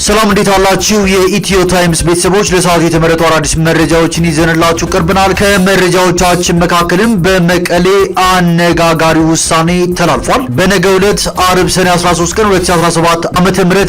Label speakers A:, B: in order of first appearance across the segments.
A: ሰላም እንዴት አላችሁ? የኢትዮ ታይምስ ቤተሰቦች ለሰዓቱ የተመረጡ አዳዲስ መረጃዎችን ይዘንላችሁ ቀርበናል። ከመረጃዎቻችን መካከልም በመቀሌ አነጋጋሪ ውሳኔ ተላልፏል። በነገው ዕለት አርብ ሰኔ 13 ቀን 2017 ዓ.ም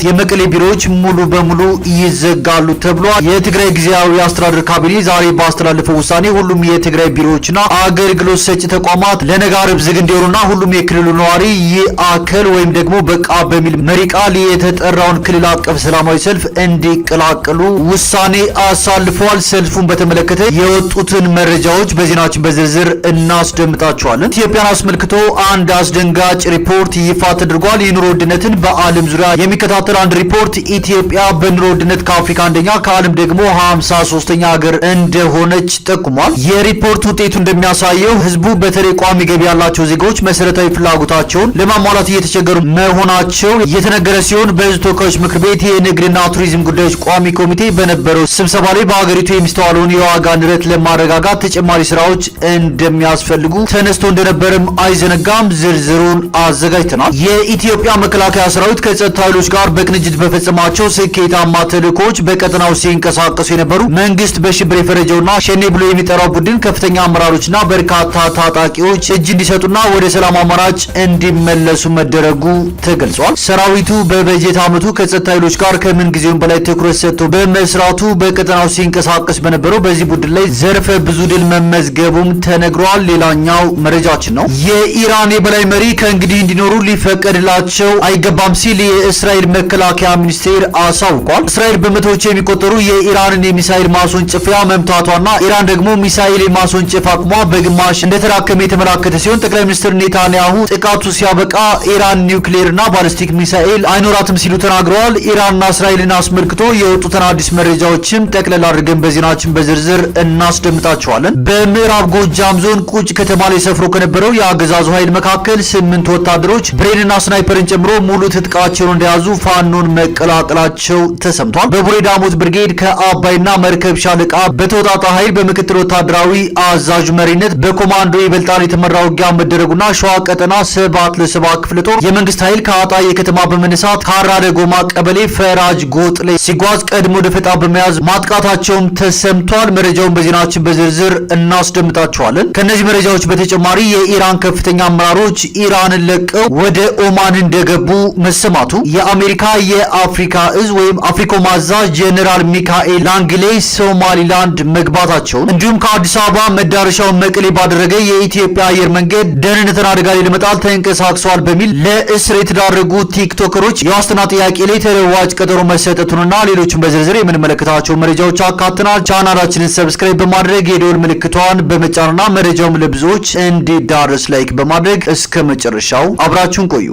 A: የመቀሌ ቢሮዎች ሙሉ በሙሉ ይዘጋሉ ተብሏል። የትግራይ ጊዜያዊ አስተዳደር ካቢኔ ዛሬ ባስተላለፈው ውሳኔ ሁሉም የትግራይ ቢሮዎችና አገልግሎት ሰጪ ተቋማት ለነገ አርብ ዝግ እንዲሆኑና ሁሉም የክልሉ ነዋሪ ይአከል ወይም ደግሞ በቃ በሚል መሪ ቃል የተጠራውን ክልል አቀፍ ሰላማዊ ሰልፍ እንዲቀላቀሉ ውሳኔ አሳልፈዋል። ሰልፉን በተመለከተ የወጡትን መረጃዎች በዜናችን በዝርዝር እናስደምጣቸዋለን። ኢትዮጵያን አስመልክቶ አንድ አስደንጋጭ ሪፖርት ይፋ ተደርጓል። የኑሮ ውድነትን በዓለም ዙሪያ የሚከታተል አንድ ሪፖርት ኢትዮጵያ በኑሮ ውድነት ከአፍሪካ አንደኛ ከዓለም ደግሞ 53ኛ ሀገር እንደሆነች ጠቁሟል። የሪፖርት ውጤቱ እንደሚያሳየው ህዝቡ በተለይ ቋሚ ገቢ ያላቸው ዜጎች መሰረታዊ ፍላጎታቸውን ለማሟላት እየተቸገሩ መሆናቸው የተነገረ ሲሆን በህዝብ ተወካዮች ምክር ቤት የንግድና ቱሪዝም ጉዳዮች ቋሚ ኮሚቴ በነበረው ስብሰባ ላይ በሀገሪቱ የሚስተዋለውን የዋጋ ንረት ለማረጋጋት ተጨማሪ ስራዎች እንደሚያስፈልጉ ተነስቶ እንደነበረም አይዘነጋም። ዝርዝሩን አዘጋጅተናል። የኢትዮጵያ መከላከያ ሰራዊት ከጸጥታ ኃይሎች ጋር በቅንጅት በፈጸማቸው ስኬታማ ተልዕኮች በቀጠናው ሲንቀሳቀሱ የነበሩ መንግስት በሽብር የፈረጀውና ሸኔ ብሎ የሚጠራው ቡድን ከፍተኛ አመራሮችና በርካታ ታጣቂዎች እጅ እንዲሰጡና ወደ ሰላም አማራጭ እንዲመለሱ መደረጉ ተገልጿል። ሰራዊቱ በበጀት ዓመቱ ከጸጥታ ኃይሎች ጋር ከምን ጊዜውም በላይ ትኩረት ሰጥቶ በመስራቱ በቀጠናው ሲንቀሳቀስ በነበረው በዚህ ቡድን ላይ ዘርፈ ብዙ ድል መመዝገቡም ተነግሯል። ሌላኛው መረጃችን ነው። የኢራን የበላይ መሪ ከእንግዲህ እንዲኖሩ ሊፈቀድላቸው አይገባም ሲል የእስራኤል መከላከያ ሚኒስቴር አሳውቋል። እስራኤል በመቶዎች የሚቆጠሩ የኢራንን የሚሳኤል ማስወንጨፊያ መምታቷና ኢራን ደግሞ ሚሳኤል የማስወንጨፍ አቅሟ በግማሽ እንደተራከመ የተመላከተ ሲሆን ጠቅላይ ሚኒስትር ኔታንያሁ ጥቃቱ ሲያበቃ ኢራን ኒውክሌርና ባሊስቲክ ሚሳኤል አይኖራትም ሲሉ ተናግረዋል። ኢራንና እስራኤልን አስመልክቶ የወጡትን አዲስ መረጃዎችም ጠቅለል አድርገን በዜናችን በዝርዝር እናስደምጣቸዋለን። በምዕራብ ጎጃም ዞን ቁጭ ከተማ ላይ ሰፍሮ ከነበረው የአገዛዙ ኃይል መካከል 8 ወታደሮች ብሬንና ስናይፐርን ጨምሮ ሙሉ ትጥቃቸውን እንደያዙ ፋኖን መቀላቀላቸው ተሰምቷል። በቡሬ ዳሞት ብርጌድ ከአባይና መርከብ ሻለቃ በተወጣጣ ኃይል በምክትል ወታደራዊ አዛዥ መሪነት በኮማንዶ ይበልጣል የተመራ ውጊያ መደረጉና ሸዋ ቀጠና 7 ክፍለ ጦር የመንግስት ኃይል ከአጣዬ ከተማ በመነሳት ካራ ደጎማ ቀበሌ ፈራጅ ጎጥ ላይ ሲጓዝ ቀድሞ ደፈጣ በመያዝ ማጥቃታቸውም ተሰምቷል። መረጃውን በዜናችን በዝርዝር እናስደምጣቸዋለን። ከነዚህ መረጃዎች በተጨማሪ የኢራን ከፍተኛ አመራሮች ኢራንን ለቀው ወደ ኦማን እንደገቡ መሰማቱ፣ የአሜሪካ የአፍሪካ እዝ ወይም አፍሪኮም አዛዥ ጄኔራል ሚካኤል ላንግሌ ሶማሊላንድ መግባታቸውን እንዲሁም ከአዲስ አበባ መዳረሻውን መቀሌ ባደረገ የኢትዮጵያ አየር መንገድ ደህንነትን አደጋ ላይ ለመጣል ተንቀሳቅሰዋል በሚል ለእስር የተዳረጉ ቲክቶከሮች የዋስትና ጥያቄ ላይ ተለዋጭ ቀጠሮ መሰጠቱንና ሌሎችን በዝርዝር የምንመለከታቸው መረጃዎች አካተናል። ቻናላችንን ሰብስክራይብ በማድረግ የደወል ምልክቷን በመጫንና መረጃውም ለብዙዎች እንዲዳረስ ላይክ በማድረግ እስከ መጨረሻው አብራችሁን ቆዩ።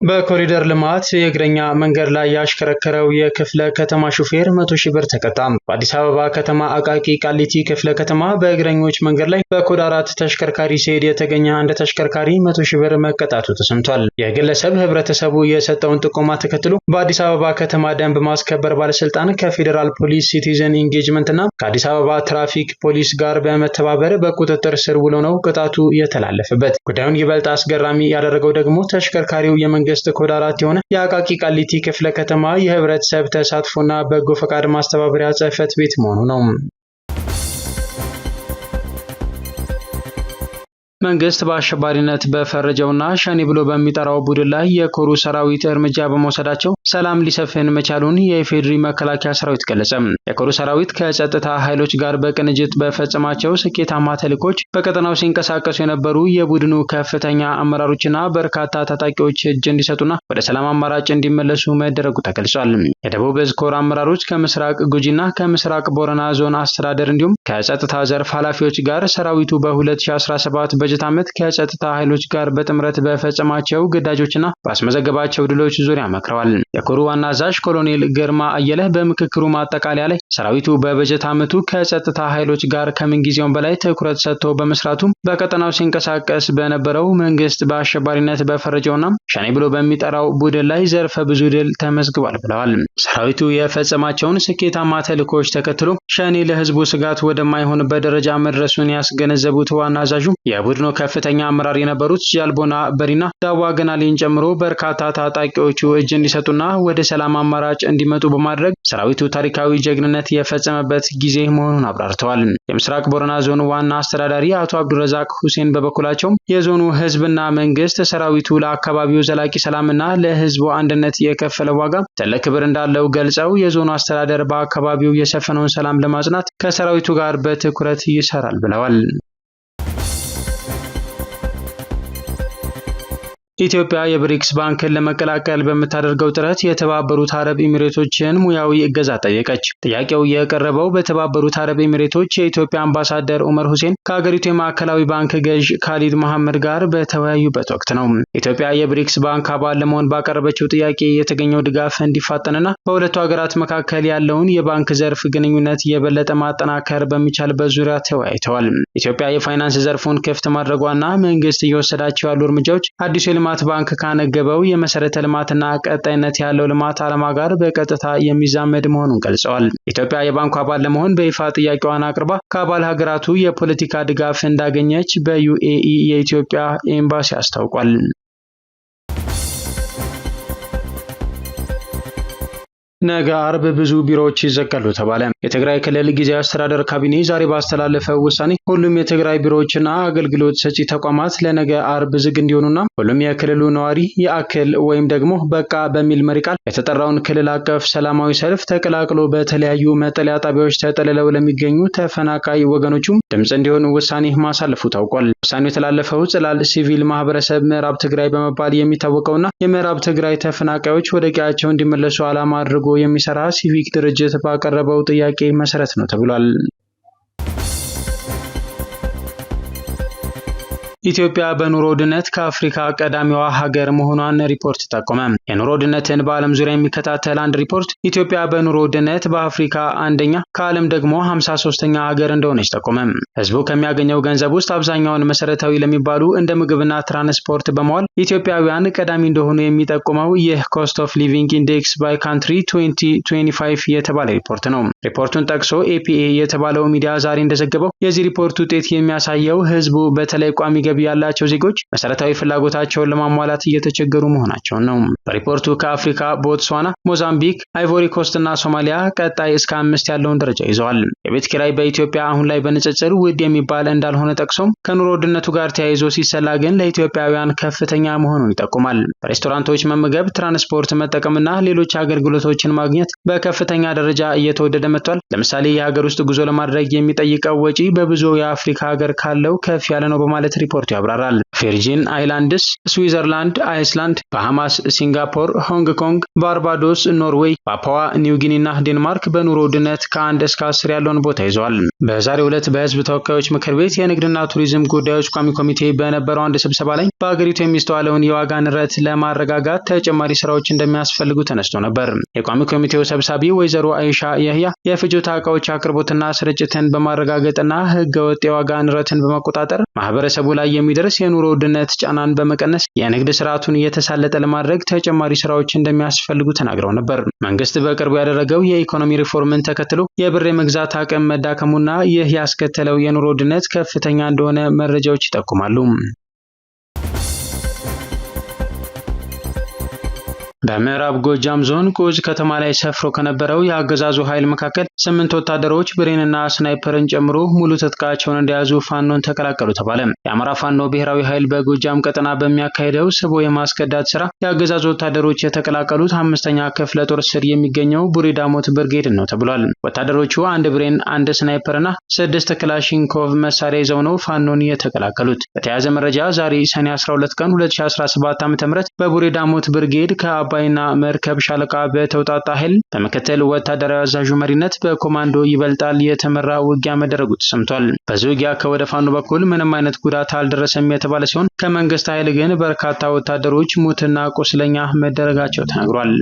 B: በኮሪደር ልማት የእግረኛ መንገድ ላይ ያሽከረከረው የክፍለ ከተማ ሹፌር 100,000 ብር ተቀጣ። በአዲስ አበባ ከተማ አቃቂ ቃሊቲ ክፍለ ከተማ በእግረኞች መንገድ ላይ በኮድ 4 ተሽከርካሪ ሲሄድ የተገኘ አንድ ተሽከርካሪ 100,000 ብር መቀጣቱ ተሰምቷል። የግለሰብ ህብረተሰቡ የሰጠውን ጥቆማ ተከትሎ በአዲስ አበባ ከተማ ደንብ ማስከበር ባለስልጣን ከፌዴራል ፖሊስ ሲቲዝን ኢንጌጅመንት እና ከአዲስ አበባ ትራፊክ ፖሊስ ጋር በመተባበር በቁጥጥር ስር ውሎ ነው ቅጣቱ የተላለፈበት። ጉዳዩን ይበልጥ አስገራሚ ያደረገው ደግሞ ተሽከርካሪው የመንግስት ኮድ 4 የሆነ የአቃቂ ቃሊቲ ክፍለ ከተማ የህብረተሰብ ተሳትፎና በጎ ፈቃድ ማስተባበሪያ ጽሕፈት ቤት መሆኑ ነው። መንግስት በአሸባሪነት በፈረጀውና ሸኔ ብሎ በሚጠራው ቡድን ላይ የኮሩ ሰራዊት እርምጃ በመውሰዳቸው ሰላም ሊሰፍን መቻሉን የኢፌዴሪ መከላከያ ሰራዊት ገለጸ። የኮሩ ሰራዊት ከጸጥታ ኃይሎች ጋር በቅንጅት በፈጸማቸው ስኬታማ ተልዕኮች በቀጠናው ሲንቀሳቀሱ የነበሩ የቡድኑ ከፍተኛ አመራሮችና በርካታ ታጣቂዎች እጅ እንዲሰጡና ወደ ሰላም አማራጭ እንዲመለሱ መደረጉ ተገልጿል። የደቡብ እዝ ኮር አመራሮች ከምስራቅ ጉጂና ከምስራቅ ቦረና ዞን አስተዳደር እንዲሁም ከጸጥታ ዘርፍ ኃላፊዎች ጋር ሰራዊቱ በ2017 በጀት ዓመት ከጸጥታ ኃይሎች ጋር በጥምረት በፈጸማቸው ግዳጆችና ባስመዘገባቸው ድሎች ዙሪያ መክረዋል። የኮሩ ዋና አዛዥ ኮሎኔል ግርማ አየለ በምክክሩ ማጠቃለያ ላይ ሰራዊቱ በበጀት ዓመቱ ከጸጥታ ኃይሎች ጋር ከምንጊዜውም በላይ ትኩረት ሰጥቶ በመስራቱ በቀጠናው ሲንቀሳቀስ በነበረው መንግስት በአሸባሪነት በፈረጀውና ሸኔ ብሎ በሚጠራው ቡድን ላይ ዘርፈ ብዙ ድል ተመዝግቧል ብለዋል። ሰራዊቱ የፈጸማቸውን ስኬታማ ተልዕኮች ተከትሎ ሸኔ ለህዝቡ ስጋት ወደማይሆንበት ደረጃ መድረሱን ያስገነዘቡት ዋና አዛዡ የቡድኑ ከፍተኛ አመራር የነበሩት ጃልቦና በሪና ዳዋ ገናሌን ጨምሮ በርካታ ታጣቂዎቹ እጅ እንዲሰጡና ወደ ሰላም አማራጭ እንዲመጡ በማድረግ ሰራዊቱ ታሪካዊ ጀግንነት የፈጸመበት ጊዜ መሆኑን አብራርተዋል። የምስራቅ ቦረና ዞን ዋና አስተዳዳሪ አቶ አብዱረዛቅ ሁሴን በበኩላቸው የዞኑ ህዝብና መንግስት ሰራዊቱ ለአካባቢው ዘላቂ ሰላምና ለህዝቡ አንድነት የከፈለ ዋጋ ትልቅ ክብር እንዳለው ገልጸው የዞኑ አስተዳደር በአካባቢው የሰፈነውን ሰላም ለማጽናት ከሰራዊቱ ጋር በትኩረት ይሰራል ብለዋል። ኢትዮጵያ የብሪክስ ባንክን ለመቀላቀል በምታደርገው ጥረት የተባበሩት አረብ ኤሚሬቶችን ሙያዊ እገዛ ጠየቀች። ጥያቄው የቀረበው በተባበሩት አረብ ኤሚሬቶች የኢትዮጵያ አምባሳደር ኡመር ሁሴን ከሀገሪቱ የማዕከላዊ ባንክ ገዥ ካሊድ መሐመድ ጋር በተወያዩበት ወቅት ነው። ኢትዮጵያ የብሪክስ ባንክ አባል ለመሆን ባቀረበችው ጥያቄ የተገኘው ድጋፍ እንዲፋጠንና በሁለቱ ሀገራት መካከል ያለውን የባንክ ዘርፍ ግንኙነት የበለጠ ማጠናከር በሚቻልበት ዙሪያ ተወያይተዋል። ኢትዮጵያ የፋይናንስ ዘርፉን ክፍት ማድረጓና መንግስት እየወሰዳቸው ያሉ እርምጃዎች አዲሱ ልማት ባንክ ካነገበው የመሰረተ ልማትና ቀጣይነት ያለው ልማት ዓላማ ጋር በቀጥታ የሚዛመድ መሆኑን ገልጸዋል። ኢትዮጵያ የባንኩ አባል ለመሆን በይፋ ጥያቄዋን አቅርባ ከአባል ሀገራቱ የፖለቲካ ድጋፍ እንዳገኘች በዩኤኢ የኢትዮጵያ ኤምባሲ አስታውቋል። ነገ አርብ ብዙ ቢሮዎች ይዘጋሉ ተባለ። የትግራይ ክልል ጊዜያዊ አስተዳደር ካቢኔ ዛሬ ባስተላለፈው ውሳኔ ሁሉም የትግራይ ቢሮዎችና አገልግሎት ሰጪ ተቋማት ለነገ አርብ ዝግ እንዲሆኑና ሁሉም የክልሉ ነዋሪ የአክል ወይም ደግሞ በቃ በሚል መሪ ቃል የተጠራውን ክልል አቀፍ ሰላማዊ ሰልፍ ተቀላቅሎ በተለያዩ መጠለያ ጣቢያዎች ተጠልለው ለሚገኙ ተፈናቃይ ወገኖቹም ድምጽ እንዲሆኑ ውሳኔ ማሳለፉ ታውቋል። ውሳኔው የተላለፈው ጽላል ሲቪል ማህበረሰብ ምዕራብ ትግራይ በመባል የሚታወቀውና የምዕራብ ትግራይ ተፈናቃዮች ወደ ቀያቸው እንዲመለሱ ዓላማ አድርጎ የሚሰራ ሲቪክ ድርጅት ባቀረበው ጥያቄ መሰረት ነው ተብሏል። ኢትዮጵያ በኑሮ ውድነት ከአፍሪካ ቀዳሚዋ ሀገር መሆኗን ሪፖርት ጠቆመ። የኑሮ ውድነትን በዓለም ዙሪያ የሚከታተል አንድ ሪፖርት ኢትዮጵያ በኑሮ ውድነት በአፍሪካ አንደኛ ከዓለም ደግሞ 53ኛ ሀገር እንደሆነች ጠቆመ። ህዝቡ ከሚያገኘው ገንዘብ ውስጥ አብዛኛውን መሰረታዊ ለሚባሉ እንደ ምግብና ትራንስፖርት በመዋል ኢትዮጵያውያን ቀዳሚ እንደሆኑ የሚጠቁመው ይህ ኮስት ኦፍ ሊቪንግ ኢንዴክስ ባይ ካንትሪ 2025 የተባለ ሪፖርት ነው። ሪፖርቱን ጠቅሶ ኤፒኤ የተባለው ሚዲያ ዛሬ እንደዘገበው የዚህ ሪፖርት ውጤት የሚያሳየው ህዝቡ በተለይ ቋሚ ገቢ ያላቸው ዜጎች መሰረታዊ ፍላጎታቸውን ለማሟላት እየተቸገሩ መሆናቸውን ነው። በሪፖርቱ ከአፍሪካ ቦትስዋና፣ ሞዛምቢክ፣ አይቮሪ ኮስት እና ሶማሊያ ቀጣይ እስከ 5 ያለውን ደረጃ ይዘዋል። የቤት ኪራይ በኢትዮጵያ አሁን ላይ በንጽጽር ውድ የሚባል እንዳልሆነ ጠቅሶም ከኑሮ ውድነቱ ጋር ተያይዞ ሲሰላ ግን ለኢትዮጵያውያን ከፍተኛ መሆኑን ይጠቁማል። በሬስቶራንቶች መመገብ፣ ትራንስፖርት መጠቀምና ሌሎች አገልግሎቶችን ማግኘት በከፍተኛ ደረጃ እየተወደደ መጥቷል። ለምሳሌ የሀገር ውስጥ ጉዞ ለማድረግ የሚጠይቀው ወጪ በብዙ የአፍሪካ ሀገር ካለው ከፍ ያለ ነው በማለት ሪፖርቱ ያብራራል። ቨርጂን አይላንድስ፣ ስዊዘርላንድ፣ አይስላንድ፣ ባሃማስ፣ ሲንጋፖር፣ ሆንግ ኮንግ፣ ባርባዶስ፣ ኖርዌይ፣ ፓፑዋ ኒው ጊኒ እና ዴንማርክ በኑሮ ውድነት ከ1 እስከ 10 ያለውን ቦታ ይዘዋል። በዛሬው ዕለት በህዝብ ተወካዮች ምክር ቤት የንግድና ቱሪዝም ጉዳዮች ቋሚ ኮሚቴ በነበረው አንድ ስብሰባ ላይ በአገሪቱ የሚስተዋለውን የዋጋ ንረት ለማረጋጋት ተጨማሪ ስራዎች እንደሚያስፈልጉ ተነስቶ ነበር። የቋሚ ኮሚቴው ሰብሳቢ ወይዘሮ አይሻ የህያ የፍጆታ ዕቃዎች አቅርቦትና ስርጭትን በማረጋገጥና ህገወጥ የዋጋ ንረትን በመቆጣጠር ማህበረሰቡ ላይ የሚደርስ የኑሮ ውድነት ጫናን በመቀነስ የንግድ ስርዓቱን እየተሳለጠ ለማድረግ ተጨማሪ ስራዎች እንደሚያስፈልጉ ተናግረው ነበር። መንግስት በቅርቡ ያደረገው የኢኮኖሚ ሪፎርምን ተከትሎ የብር የመግዛት አቅም መዳከሙና ይህ ያስከተለው የኑሮ ውድነት ከፍተኛ እንደሆነ መረጃዎች ይጠቁማሉ። በምዕራብ ጎጃም ዞን ጉዝ ከተማ ላይ ሰፍሮ ከነበረው የአገዛዙ ኃይል መካከል 8 ወታደሮች ብሬንና ስናይፐርን ጨምሮ ሙሉ ትጥቃቸውን እንደያዙ ፋኖን ተቀላቀሉ ተባለ። የአማራ ፋኖ ብሔራዊ ኃይል በጎጃም ቀጠና በሚያካሄደው ስቦ የማስከዳት ስራ የአገዛዙ ወታደሮች የተቀላቀሉት 5ኛ ክፍለ ጦር ስር የሚገኘው ቡሬ ዳሞት ብርጌድ ነው ተብሏል። ወታደሮቹ 1 ብሬን፣ 1 ስናይፐርና 6 ክላሽንኮቭ መሳሪያ ይዘው ነው ፋኖን የተቀላቀሉት። በተያያዘ መረጃ ዛሬ ሰኔ 12 ቀን 2017 ዓ.ም በቡሬ ዳሞት ብርጌድ ከአባይና መርከብ ሻለቃ በተውጣጣ ኃይል በመከተል ወታደራዊ አዛዡ መሪነት በኮማንዶ ይበልጣል የተመራ ውጊያ መደረጉ ተሰምቷል። በዚህ ውጊያ ከወደ ፋኖ በኩል ምንም አይነት ጉዳት አልደረሰም የተባለ ሲሆን ከመንግስት ኃይል ግን በርካታ ወታደሮች ሙትና ቁስለኛ መደረጋቸው ተነግሯል።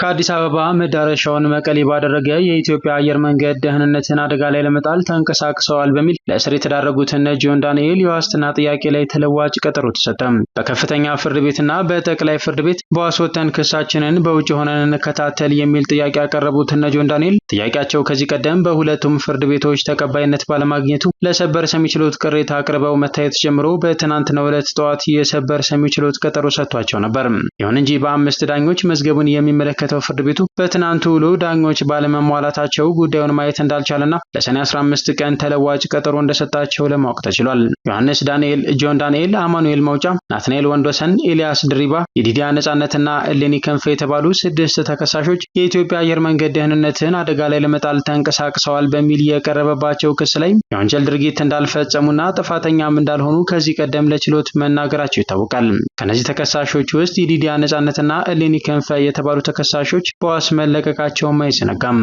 B: ከአዲስ አበባ መዳረሻውን መቀሌ ባደረገ የኢትዮጵያ አየር መንገድ ደህንነትን አደጋ ላይ ለመጣል ተንቀሳቅሰዋል በሚል ለእስር የተዳረጉት እነ ጆን ዳንኤል የዋስትና ጥያቄ ላይ ተለዋጭ ቀጠሮ ተሰጠ። በከፍተኛ ፍርድ ቤትና በጠቅላይ ፍርድ ቤት በዋስ ወጥተን ክሳችንን በውጭ ሆነን እንከታተል የሚል ጥያቄ ያቀረቡት እነ ጆን ዳንኤል ጥያቄያቸው ከዚህ ቀደም በሁለቱም ፍርድ ቤቶች ተቀባይነት ባለማግኘቱ ለሰበር ሰሚ ችሎት ቅሬታ አቅርበው መታየት ጀምሮ በትናንትናው ዕለት ጠዋት የሰበር ሰሚ ችሎት ቀጠሮ ሰጥቷቸው ነበር። ይሁን እንጂ በ5 ዳኞች መዝገቡን የሚመለከተው ፍርድ ቤቱ በትናንቱ ውሎ ዳኞች ባለመሟላታቸው ጉዳዩን ማየት እንዳልቻለና ለሰኔ 15 ቀን ተለዋጭ ቀጠሮ እንደሰጣቸው ለማወቅ ተችሏል። ዮሐንስ ዳንኤል፣ ጆን ዳንኤል፣ አማኑኤል መውጫ፣ ናትናኤል ወንዶሰን፣ ኤልያስ ድሪባ፣ የዲዲያ ነጻነትና እሌኒ ክንፈ የተባሉ 6 ተከሳሾች የኢትዮጵያ አየር መንገድ ደህንነትን አደጋ ላይ ለመጣል ተንቀሳቅሰዋል በሚል የቀረበባቸው ክስ ላይ የወንጀል ድርጊት እንዳልፈጸሙና ጥፋተኛም እንዳልሆኑ ከዚህ ቀደም ለችሎት መናገራቸው ይታወቃል። ከነዚህ ተከሳሾች ውስጥ የዲዲያ ነጻነትና እሌኒ ክንፈ የተባሉ ተከሳሾች በዋስ መለቀቃቸውም አይዘነጋም።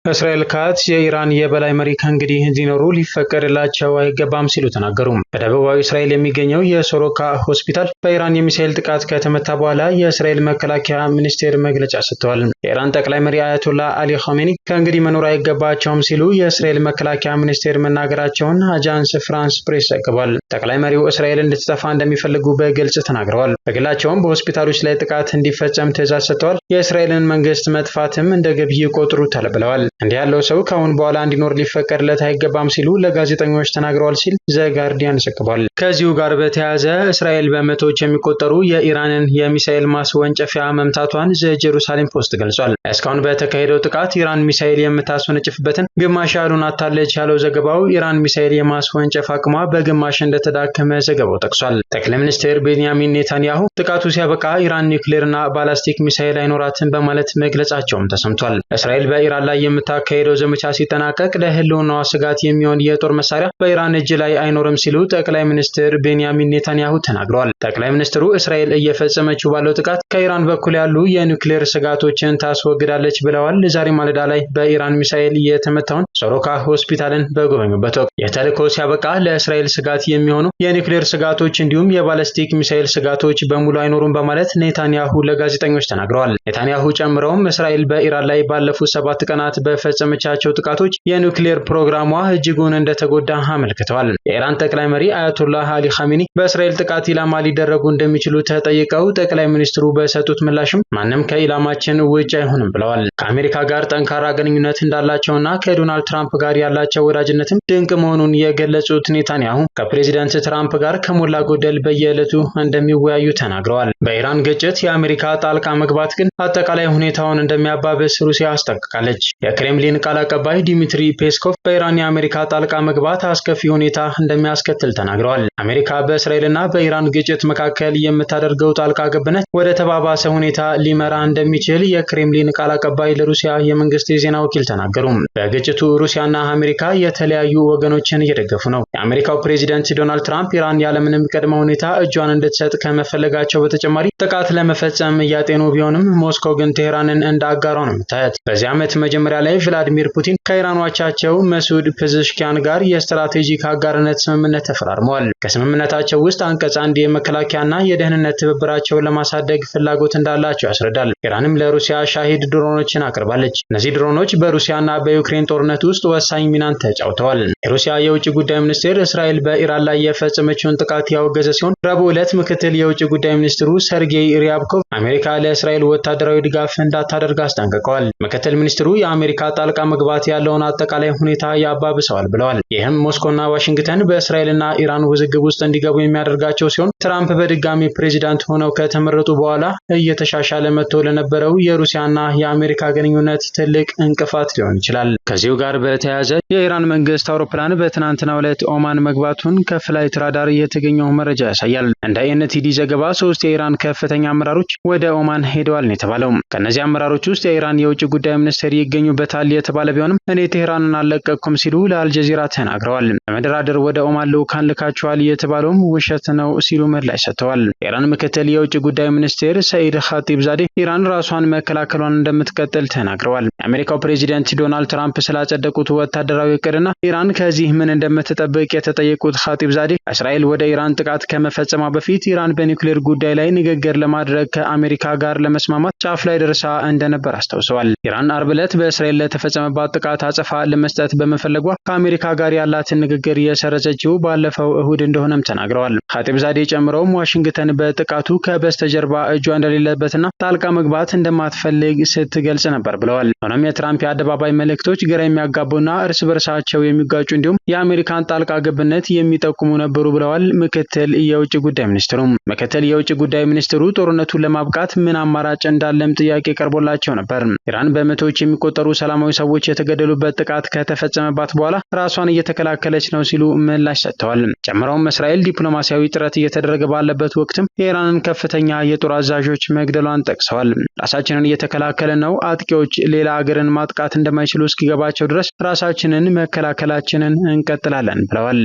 B: እስራኤል ካትዝ የኢራን የበላይ መሪ ከእንግዲህ እንዲኖሩ ሊፈቀድላቸው አይገባም ሲሉ ተናገሩ። በደቡባዊ እስራኤል የሚገኘው የሶሮካ ሆስፒታል በኢራን የሚሳኤል ጥቃት ከተመታ በኋላ የእስራኤል መከላከያ ሚኒስቴር መግለጫ ሰጥተዋል። የኢራን ጠቅላይ መሪ አያቶላ አሊ ኻሜኒ ከእንግዲህ መኖር አይገባቸውም ሲሉ የእስራኤል መከላከያ ሚኒስቴር መናገራቸውን አጃንስ ፍራንስ ፕሬስ ዘግቧል። ጠቅላይ መሪው እስራኤል እንድትጠፋ እንደሚፈልጉ በግልጽ ተናግረዋል። በግላቸውም በሆስፒታሎች ላይ ጥቃት እንዲፈጸም ትዕዛዝ ሰጥተዋል። የእስራኤልን መንግስት መጥፋትም እንደ ግብ ይቆጥሩታል ብለዋል። እንዲህ ያለው ሰው ከአሁን በኋላ እንዲኖር ሊፈቀድለት አይገባም ሲሉ ለጋዜጠኞች ተናግረዋል ሲል ዘ ጋርዲያን ዘግቧል። ከዚሁ ጋር በተያያዘ እስራኤል በመቶዎች የሚቆጠሩ የኢራንን የሚሳኤል ማስወንጨፊያ መምታቷን ዘ ጀሩሳሌም ፖስት ገልጿል። እስካሁን በተካሄደው ጥቃት ኢራን ሚሳኤል የምታስወነጭፍበትን ግማሽ ያህሉን አታለች ያለው ዘገባው ኢራን ሚሳኤል የማስወንጨፍ አቅሟ በግማሽ እንደተዳከመ ዘገባው ጠቅሷል። ጠቅላይ ሚኒስትር ቤንያሚን ኔታንያሁ ጥቃቱ ሲያበቃ ኢራን ኒውክሌርና ባላስቲክ ሚሳኤል አይኖራትም በማለት መግለጻቸውም ተሰምቷል። እስራኤል በኢራን ላይ የምታካሄደው ዘመቻ ሲጠናቀቅ ለህልውናዋ ስጋት የሚሆን የጦር መሳሪያ በኢራን እጅ ላይ አይኖርም ሲሉ ጠቅላይ ሚኒስትር ቤንያሚን ኔታንያሁ ተናግረዋል። ጠቅላይ ሚኒስትሩ እስራኤል እየፈጸመችው ባለው ጥቃት ከኢራን በኩል ያሉ የኒውክሌር ስጋቶችን ታስወግዳለች ብለዋል። ዛሬ ማለዳ ላይ በኢራን ሚሳኤል የተመታውን ሶሮካ ሆስፒታልን በጎበኙበት ወቅት የተልዕኮ ሲያበቃ ለእስራኤል ስጋት የሚሆኑ የኒውክሌር ስጋቶች እንዲሁም የባላስቲክ ሚሳኤል ስጋቶች በሙሉ አይኖሩም በማለት ኔታንያሁ ለጋዜጠኞች ተናግረዋል። ኔታንያሁ ጨምረውም እስራኤል በኢራን ላይ ባለፉት 7 ቀናት በፈጸመቻቸው ጥቃቶች የኒውክሌር ፕሮግራሟ እጅጉን እንደተጎዳ አመልክተዋል። የኢራን ጠቅላይ መሪ አያቶላህ አሊ ኻሜኒ በእስራኤል ጥቃት ኢላማ ሊደረጉ እንደሚችሉ ተጠይቀው ጠቅላይ ሚኒስትሩ በሰጡት ምላሽም ማንም ከኢላማችን ውጭ አይሆንም ብለዋል። ከአሜሪካ ጋር ጠንካራ ግንኙነት እንዳላቸውና ከዶናልድ ትራምፕ ጋር ያላቸው ወዳጅነትም ድንቅ መሆኑን የገለጹት ኔታንያሁ ከፕሬዚዳንት ትራምፕ ጋር ከሞላ ጎደል በየዕለቱ እንደሚወያዩ ተናግረዋል። በኢራን ግጭት የአሜሪካ ጣልቃ መግባት ግን አጠቃላይ ሁኔታውን እንደሚያባብስ ሩሲያ አስጠንቅቃለች። የክሬምሊን ቃል አቀባይ ዲሚትሪ ፔስኮቭ በኢራን የአሜሪካ ጣልቃ መግባት አስከፊ ሁኔታ እንደሚያስከትል ተናግረዋል። አሜሪካ በእስራኤልና በኢራን ግጭት መካከል የምታደርገው ጣልቃ ገብነት ወደ ተባባሰ ሁኔታ ሊመራ እንደሚችል የክሬምሊን ቃል አቀባይ ለሩሲያ የመንግስት የዜና ወኪል ተናገሩ። በግጭቱ ሩሲያና አሜሪካ የተለያዩ ወገኖችን እየደገፉ ነው። የአሜሪካው ፕሬዚደንት ዶናልድ ትራምፕ ኢራን ያለምንም ቅድመ ሁኔታ እጇን እንድትሰጥ ከመፈለጋቸው በተጨማሪ ጥቃት ለመፈጸም እያጤኑ ቢሆንም ሞስኮ ግን ቴህራንን እንደ አጋሯ ነው የምታያት። በዚህ ዓመት መጀመሪያ ላይ ቭላዲሚር ፑቲን ከኢራን አቻቸው መሱድ ፔዜሽኪያን ጋር የስትራቴጂክ አጋርነት ስምምነት ተፈራርመዋል። ከስምምነታቸው ውስጥ አንቀጽ 1 የመከላከያና የደህንነት ትብብራቸውን ለማሳደግ ፍላጎት እንዳላቸው ያስረዳል። ኢራንም ለሩሲያ ሻሂድ ድሮኖችን አቅርባለች። እነዚህ ድሮኖች በሩሲያና በዩክሬን ጦርነት ውስጥ ወሳኝ ሚናን ተጫውተዋል። የሩሲያ የውጭ ጉዳይ ሚኒስቴር እስራኤል በኢራን ላይ የፈጸመችውን ጥቃት ያወገዘ ሲሆን ረቡዕ ዕለት ምክትል የውጭ ጉዳይ ሚኒስትሩ ሰርጌይ ሪያብኮቭ አሜሪካ ለእስራኤል ወታደራዊ ድጋፍ እንዳታደርግ አስጠንቅቀዋል። ምክትል ሚኒስትሩ የአሜሪካ ጣልቃ መግባት ያለውን አጠቃላይ ሁኔታ ያባብሰዋል ብለዋል። ይህም ሞስኮና ዋሽንግተን በእስራኤልና ኢራን ውዝግብ ውስጥ እንዲገቡ የሚያደርጋቸው ሲሆን ትራምፕ በድጋሚ ፕሬዚዳንት ሆነው ከተመረጡ በኋላ እየተሻሻለ መጥቶ ለነበረው የሩሲያና የአሜሪካ ግንኙነት ትልቅ እንቅፋት ሊሆን ይችላል። ከዚሁ ጋር በተያያዘ የኢራን መንግስት አውሮፕላን በትናንትናው ዕለት ኦማን መግባቱን ከፍላይት ራዳር የተገኘው መረጃ ያሳያል። እንደ ኤንቲዲ ዘገባ 3 የኢራን ከፍተኛ አመራሮች ወደ ኦማን ሄደዋል ነው የተባለው። ከነዚህ አመራሮች ውስጥ የኢራን የውጭ ጉዳይ ሚኒስትር ይገኙበታል። ተደርጎለታል የተባለ ቢሆንም እኔ ቴህራንን አልለቀቅኩም ሲሉ ለአልጀዚራ ተናግረዋል። በመደራደር ወደ ኦማን ልዑካን ልካቸዋል የተባለውም ውሸት ነው ሲሉ ምላሽ ሰጥተዋል። የኢራን ምክትል የውጭ ጉዳይ ሚኒስቴር ሰኢድ ኻቲብዛዴ ኢራን ራሷን መከላከሏን እንደምትቀጥል ተናግረዋል። የአሜሪካው ፕሬዚደንት ዶናልድ ትራምፕ ስላጸደቁት ወታደራዊ እቅድና ኢራን ከዚህ ምን እንደምትጠብቅ የተጠየቁት ኻቲብዛዴ እስራኤል ወደ ኢራን ጥቃት ከመፈጸሟ በፊት ኢራን በኒውክሌር ጉዳይ ላይ ንግግር ለማድረግ ከአሜሪካ ጋር ለመስማማት ጫፍ ላይ ደርሳ እንደነበር አስታውሰዋል። ኢራን አርብ ዕለት በእስራኤል ለተፈጸመባት ጥቃት አጸፋ ለመስጠት በመፈለጓ ከአሜሪካ ጋር ያላትን ንግግር የሰረዘችው ባለፈው እሁድ እንደሆነም ተናግረዋል። ኻቲብዛዴ ጨምረውም ዋሽንግተን በጥቃቱ ከበስተጀርባ እጇ እንደሌለበትና ጣልቃ መግባት እንደማትፈልግ ስትገልጽ ነበር ብለዋል። ሆኖም የትራምፕ የአደባባይ መልእክቶች ግራ የሚያጋቡና እርስ በርሳቸው የሚጋጩ እንዲሁም የአሜሪካን ጣልቃ ገብነት የሚጠቁሙ ነበሩ ብለዋል ምክትል የውጭ ጉዳይ ሚኒስትሩ። ምክትል የውጭ ጉዳይ ሚኒስትሩ ጦርነቱን ለማብቃት ምን አማራጭ እንዳለም ጥያቄ ቀርቦላቸው ነበር። ኢራን በመቶዎች የሚቆጠሩ ሰላማዊ ሰዎች የተገደሉበት ጥቃት ከተፈጸመባት በኋላ ራሷን እየተከላከለች ነው ሲሉ ምላሽ ሰጥተዋል። ጨምረውም እስራኤል ዲፕሎማሲያዊ ጥረት እየተደረገ ባለበት ወቅትም የኢራንን ከፍተኛ የጦር አዛዦች መግደሏን ጠቅሰዋል። ራሳችንን እየተከላከልን ነው፣ አጥቂዎች ሌላ አገርን ማጥቃት እንደማይችሉ እስኪገባቸው ድረስ ራሳችንን መከላከላችንን እንቀጥላለን ብለዋል።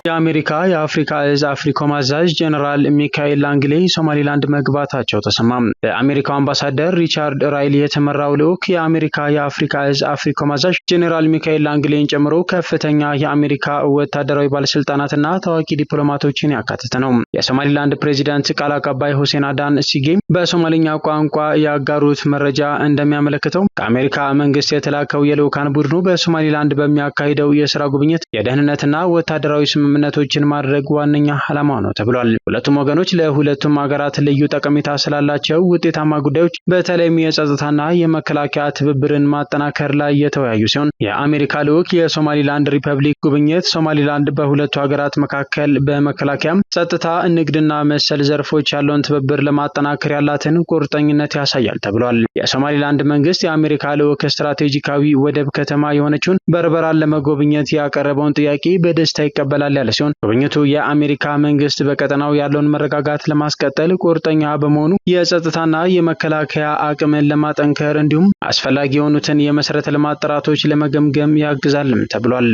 B: የአሜሪካ የአፍሪካ እዝ አፍሪኮም አዛዥ ጄኔራል ሚካኤል ላንግሌ ሶማሊላንድ መግባታቸው ተሰማ። በአሜሪካው አምባሳደር ሪቻርድ ራይሊ የተመራው ልዑክ የአሜሪካ የአፍሪካ እዝ አፍሪኮም አዛዥ ጄኔራል ሚካኤል ላንግሌን ጨምሮ ከፍተኛ የአሜሪካ ወታደራዊ ባለስልጣናትና ታዋቂ ዲፕሎማቶችን ያካተተ ነው። የሶማሊላንድ ፕሬዚዳንት ቃል አቀባይ ሁሴን አዳን ሲጌም በሶማሊኛ ቋንቋ ያጋሩት መረጃ እንደሚያመለክተው ከአሜሪካ መንግስት የተላከው የልዑካን ቡድኑ በሶማሊላንድ በሚያካሂደው የስራ ጉብኝት የደህንነትና ወታደራዊ ስምምነቶችን ማድረግ ዋነኛ ዓላማው ነው ተብሏል። ሁለቱም ወገኖች ለሁለቱም ሀገራት ልዩ ጠቀሜታ ስላላቸው ውጤታማ ጉዳዮች በተለይም የጸጥታና የመከላከያ ትብብርን ማጠናከር ላይ የተወያዩ ሲሆን የአሜሪካ ልዑክ የሶማሊላንድ ሪፐብሊክ ጉብኝት ሶማሊላንድ በሁለቱ ሀገራት መካከል በመከላከያም ጸጥታ፣ ንግድና መሰል ዘርፎች ያለውን ትብብር ለማጠናከር ያላትን ቁርጠኝነት ያሳያል ተብሏል። የሶማሊላንድ መንግስት የአሜሪካ ልዑክ ስትራቴጂካዊ ወደብ ከተማ የሆነችውን በርበራን ለመጎብኘት ያቀረበውን ጥያቄ በደስታ ይቀበላል ያለ ሲሆን ጉብኝቱ የአሜሪካ መንግስት በቀጠናው ያለውን መረጋጋት ለማስቀጠል ቁርጠኛ በመሆኑ የጸጥታና የመከላከያ አቅምን ለማጠንከር እንዲሁም አስፈላጊ የሆኑትን የመሰረተ ልማት ጥራቶች ለመገምገም ያግዛልም ተብሏል።